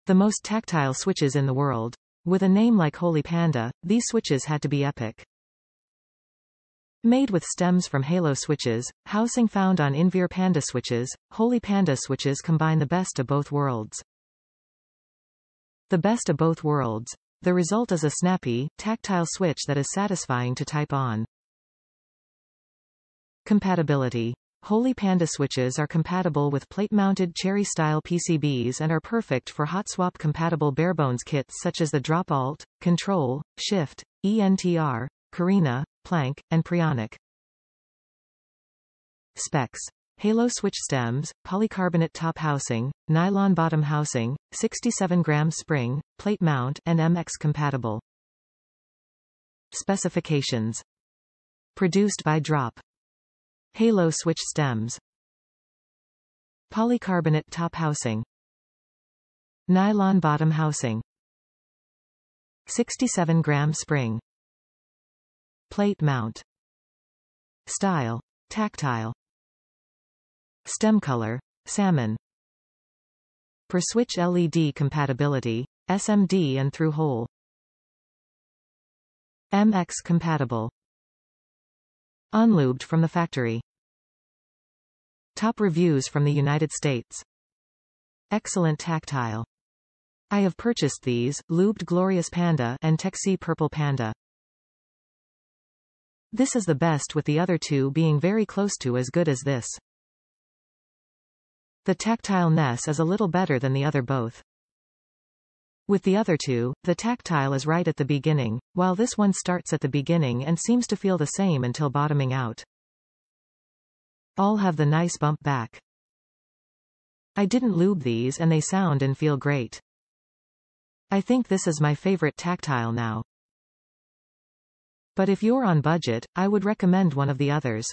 The most tactile switches in the world. With a name like Holy Panda, these switches had to be epic. Made with stems from halo switches, housing found on Invyr Panda switches, Holy Panda switches combine the best of both worlds. The best of both worlds. The result is a snappy, tactile switch that is satisfying to type on. Compatibility. Holy Panda switches are compatible with plate-mounted Cherry-style PCBs and are perfect for hot-swap compatible barebones kits such as the Drop Alt, Control, Shift, ENTR, Carina, Planck, and Preonic. Specs. Halo switch stems, polycarbonate top housing, nylon bottom housing, 67 gram spring, plate mount, and MX compatible. Specifications. Produced by Drop. Halo switch stems. Polycarbonate top housing. Nylon bottom housing. 67 gram spring. Plate mount. Style. Tactile. Stem color. Salmon. Per switch LED compatibility. SMD and through hole. MX compatible. Unlubed from the factory. Top reviews from the United States. Excellent tactile. I have purchased these, lubed Glorious Panda and Texi Purple Panda. This is the best, with the other two being very close to as good as this. The tactile-ness is a little better than the other both. With the other two, the tactile is right at the beginning, while this one starts at the beginning and seems to feel the same until bottoming out. All have the nice bump back. I didn't lube these and they sound and feel great. I think this is my favorite tactile now. But if you're on budget, I would recommend one of the others.